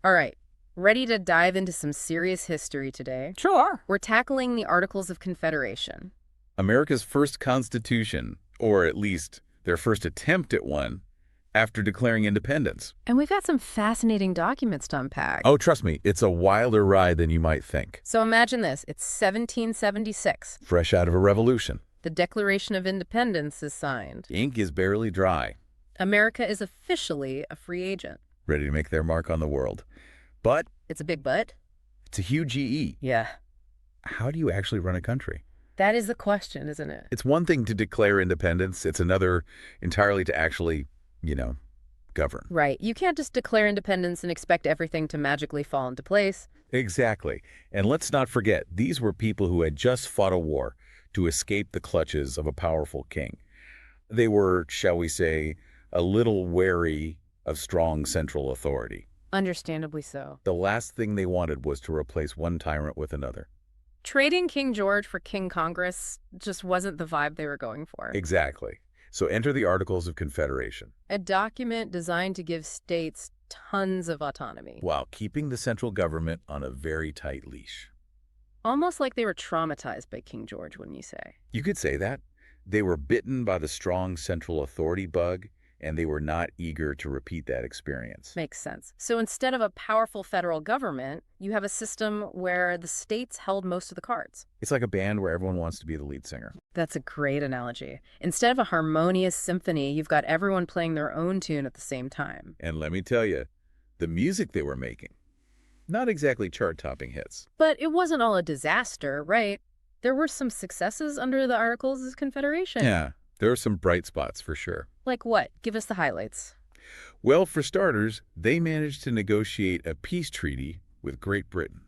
All right, ready to dive into some serious history today? Sure. We're tackling the Articles of Confederation. America's first constitution, or at least their first attempt at one, after declaring independence. And we've got some fascinating documents to unpack. Oh, trust me, it's a wilder ride than you might think. So imagine this. It's 1776. Fresh out of a revolution. The Declaration of Independence is signed. Ink is barely dry, America is officially a free agent. ready to make their mark on the world. But It's a big but. it's a huge GE. Yeah. How do you actually run a country? That is the question, isn't it? It's one thing to declare independence. It's another entirely to actually, govern. Right. You can't just declare independence and expect everything to magically fall into place. Exactly. And let's not forget, these were people who had just fought a war to escape the clutches of a powerful king. They were, shall we say, a little wary of strong central authority. Understandably so. The last thing they wanted was to replace one tyrant with another. Trading King George for King Congress just wasn't the vibe they were going for. Exactly. So enter the Articles of Confederation, A document designed to give states tons of autonomy. while keeping the central government on a very tight leash. Almost like they were traumatized by King George, wouldn't you say? You could say that. They were bitten by the strong central authority bug, and they were not eager to repeat that experience. Makes sense. So instead of a powerful federal government, you have a system where the states held most of the cards. It's like a band where everyone wants to be the lead singer. That's a great analogy. Instead of a harmonious symphony, you've got everyone playing their own tune at the same time. And let me tell you, the music they were making, not exactly chart-topping hits. But it wasn't all a disaster, right? There were some successes under the Articles of Confederation. Yeah, there are some bright spots for sure. Like what? Give us the highlights. Well, for starters, they managed to negotiate a peace treaty with Great Britain.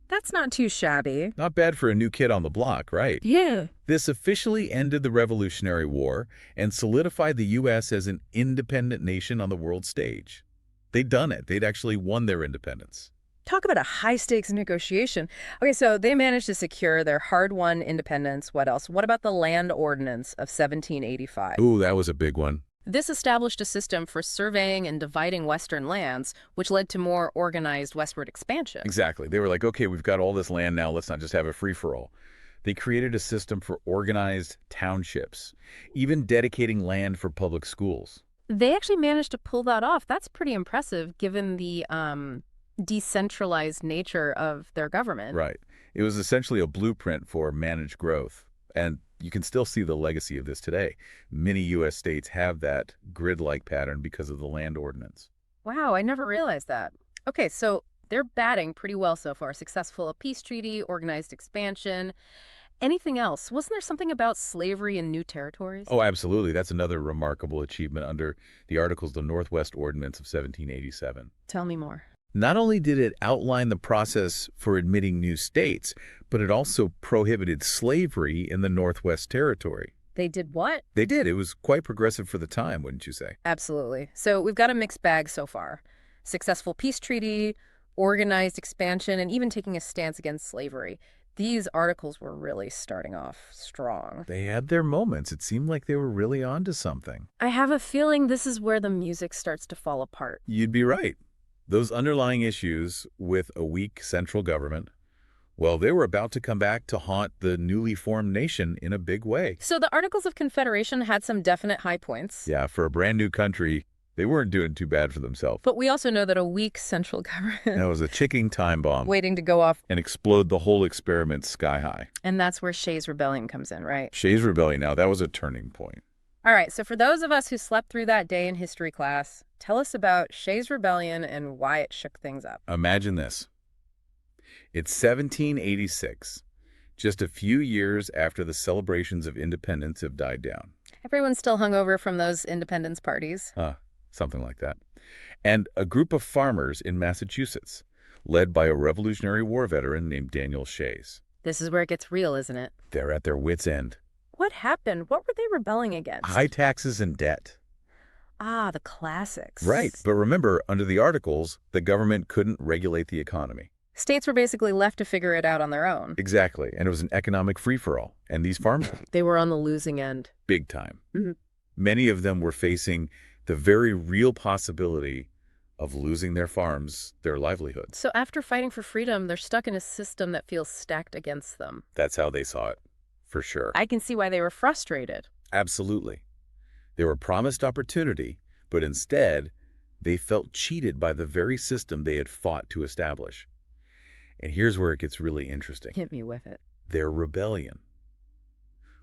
That's not too shabby. Not bad for a new kid on the block, right? Yeah. This officially ended the Revolutionary War and solidified the U.S. as an independent nation on the world stage. They'd done it. They'd actually won their independence. Talk about a high-stakes negotiation. Okay, so they managed to secure their hard-won independence. What else? What about the Land Ordinance of 1785? Ooh, that was a big one. This established a system for surveying and dividing Western lands, which led to more organized westward expansion. Exactly. They were like, okay, we've got all this land now. Let's not just have a free-for-all. They created a system for organized townships, even dedicating land for public schools. They actually managed to pull that off. That's pretty impressive, given the decentralized nature of their government. Right. It was essentially a blueprint for managed growth. And you can still see the legacy of this today. Many U.S. states have that grid-like pattern because of the land ordinance. Wow, I never realized that. Okay, so they're batting pretty well so far. Successful peace treaty, organized expansion. Anything else? Wasn't there something about slavery in new territories? Oh, absolutely. That's another remarkable achievement under the Articles of the Northwest Ordinance of 1787. Tell me more. Not only did it outline the process for admitting new states, but it also prohibited slavery in the Northwest Territory. They did what? They did. It was quite progressive for the time, wouldn't you say? Absolutely. So we've got a mixed bag so far. Successful peace treaty, organized expansion, and even taking a stance against slavery. These articles were really starting off strong. They had their moments. It seemed like they were really onto something. I have a feeling this is where the music starts to fall apart. You'd be right. Those underlying issues with a weak central government, well, they were about to come back to haunt the newly formed nation in a big way. So the Articles of Confederation had some definite high points. Yeah, for a brand new country, they weren't doing too bad for themselves. But we also know that a weak central government That was a ticking time bomb waiting to go off. and explode the whole experiment sky high. And that's where Shays' Rebellion comes in, right? Shays' Rebellion now, that was a turning point. All right, so for those of us who slept through that day in history class, tell us about Shays' Rebellion and why it shook things up. Imagine this. It's 1786, just a few years after the celebrations of independence have died down. Everyone's still hungover from those independence parties. Something like that. And a group of farmers in Massachusetts, led by a Revolutionary War veteran named Daniel Shays. This is where it gets real, isn't it? They're at their wits' end. What happened? What were they rebelling against? High taxes and debt. Ah, the classics. Right. But remember, under the Articles, the government couldn't regulate the economy. States were basically left to figure it out on their own. Exactly. And it was an economic free-for-all. And these farmers, They were on the losing end. big time. Mhm. Many of them were facing the very real possibility of losing their farms, their livelihoods. So after fighting for freedom, they're stuck in a system that feels stacked against them. That's how they saw it, for sure. I can see why they were frustrated. Absolutely. They were promised opportunity, but instead, they felt cheated by the very system they had fought to establish. And here's where it gets really interesting. Hit me with it. Their rebellion.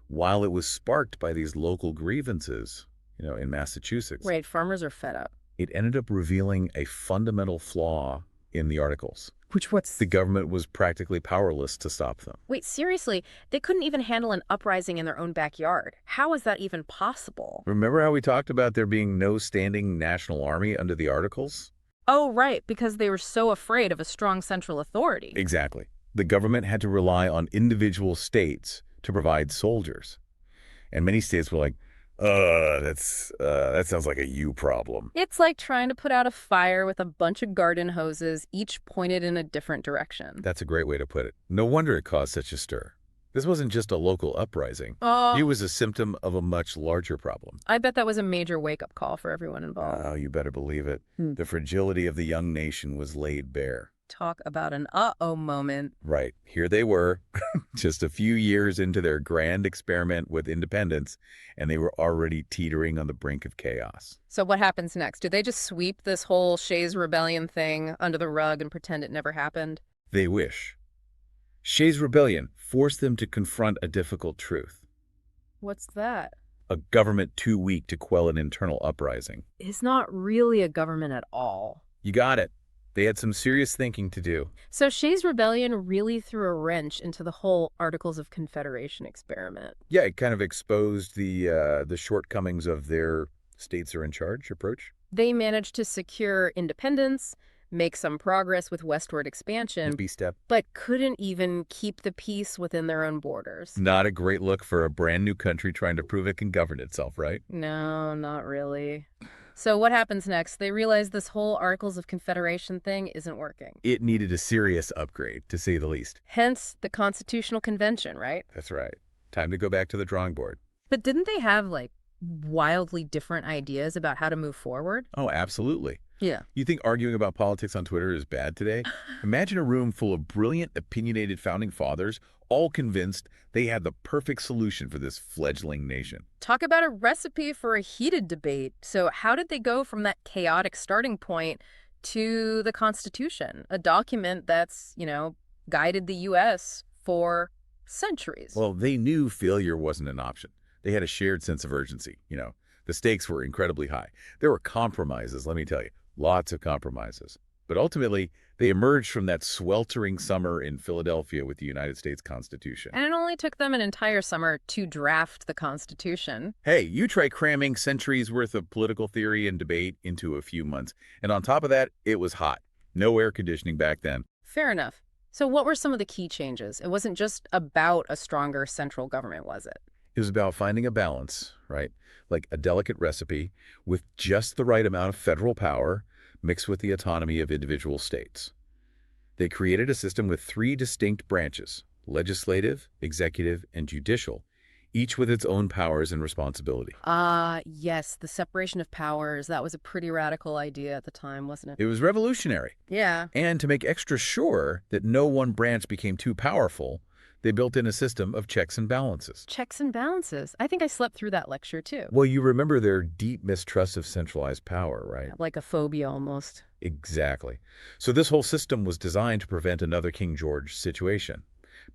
While it was sparked by these local grievances, in Massachusetts, Right, farmers are fed up. it ended up revealing a fundamental flaw in the Articles. What's The government was practically powerless to stop them. Wait, seriously? They couldn't even handle an uprising in their own backyard. How is that even possible? Remember how we talked about there being no standing national army under the Articles? Oh, right, because they were so afraid of a strong central authority. Exactly. The government had to rely on individual states to provide soldiers. And many states were like, that sounds like a you problem. It's like trying to put out a fire with a bunch of garden hoses, each pointed in a different direction. That's a great way to put it. No wonder it caused such a stir. This wasn't just a local uprising. Oh, It was a symptom of a much larger problem. I bet that was a major wake-up call for everyone involved. Oh, you better believe it. The fragility of the young nation was laid bare. Talk about an uh-oh moment. Right. Here they were, just a few years into their grand experiment with independence, and they were already teetering on the brink of chaos. So what happens next? Do they just sweep this whole Shays Rebellion thing under the rug and pretend it never happened? They wish. Shays' Rebellion forced them to confront a difficult truth. What's that? A government too weak to quell an internal uprising. It's not really a government at all. You got it. They had some serious thinking to do. So Shays' Rebellion really threw a wrench into the whole Articles of Confederation experiment. Yeah, it kind of exposed the shortcomings of their states are in charge approach. They managed to secure independence, make some progress with westward expansion, B step. but couldn't even keep the peace within their own borders. Not a great look for a brand new country trying to prove it can govern itself, right? No, not really. So what happens next? They realize this whole Articles of Confederation thing isn't working. It needed a serious upgrade, to say the least. Hence the Constitutional Convention, right? That's right. Time to go back to the drawing board. But didn't they have, wildly different ideas about how to move forward? Oh, absolutely. Yeah. You think arguing about politics on Twitter is bad today? Imagine a room full of brilliant, opinionated founding fathers, all convinced they had the perfect solution for this fledgling nation. Talk about a recipe for a heated debate. So how did they go from that chaotic starting point to the Constitution, a document that's, guided the U.S. for centuries? Well, they knew failure wasn't an option. They had a shared sense of urgency. The stakes were incredibly high. There were compromises, let me tell you, lots of compromises. But ultimately, they emerged from that sweltering summer in Philadelphia with the United States Constitution. And it only took them an entire summer to draft the Constitution. Hey, you try cramming centuries worth of political theory and debate into a few months. And on top of that, it was hot. No air conditioning back then. Fair enough. So what were some of the key changes? It wasn't just about a stronger central government, was it? It was about finding a balance, right? Like a delicate recipe with just the right amount of federal power mixed with the autonomy of individual states. They created a system with 3 distinct branches, legislative, executive, and judicial, each with its own powers and responsibility. Yes, the separation of powers. That was a pretty radical idea at the time, wasn't it? It was revolutionary. Yeah. And to make extra sure that no one branch became too powerful, they built in a system of checks and balances. Checks and balances. I think I slept through that lecture, too. Well, you remember their deep mistrust of centralized power, right? Like a phobia, almost. Exactly. So this whole system was designed to prevent another King George situation.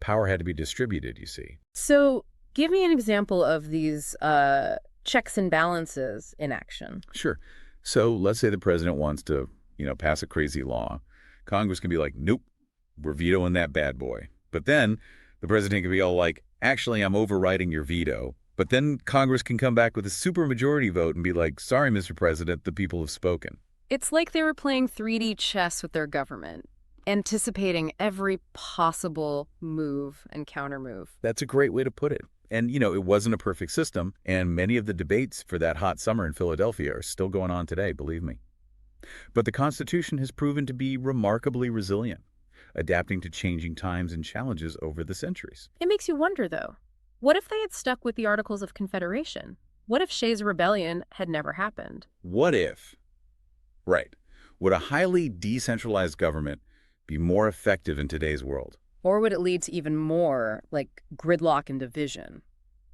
Power had to be distributed, you see. So give me an example of these checks and balances in action. Sure. So let's say the president wants to, pass a crazy law. Congress can be like, nope, we're vetoing that bad boy. But then the president can be all like, actually, I'm overriding your veto. But then Congress can come back with a supermajority vote and be like, sorry, Mr. President, the people have spoken. It's like they were playing 3D chess with their government, anticipating every possible move and countermove. That's a great way to put it. And, it wasn't a perfect system, and many of the debates for that hot summer in Philadelphia are still going on today, believe me. But the Constitution has proven to be remarkably resilient, adapting to changing times and challenges over the centuries. It makes you wonder, though. What if they had stuck with the Articles of Confederation? What if Shays' Rebellion had never happened? What if? Right. Would a highly decentralized government be more effective in today's world? Or would it lead to even more, like, gridlock and division?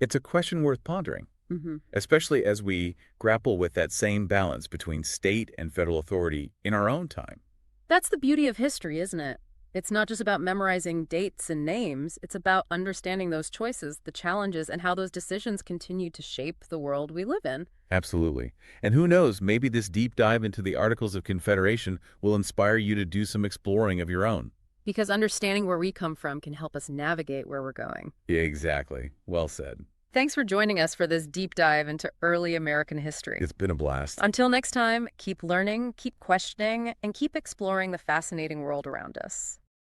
It's a question worth pondering, Hmm. especially as we grapple with that same balance between state and federal authority in our own time. That's the beauty of history, isn't it? It's not just about memorizing dates and names. It's about understanding those choices, the challenges, and how those decisions continue to shape the world we live in. Absolutely. And who knows, maybe this deep dive into the Articles of Confederation will inspire you to do some exploring of your own. Because understanding where we come from can help us navigate where we're going. Yeah, exactly. Well said. Thanks for joining us for this deep dive into early American history. It's been a blast. Until next time, keep learning, keep questioning, and keep exploring the fascinating world around us.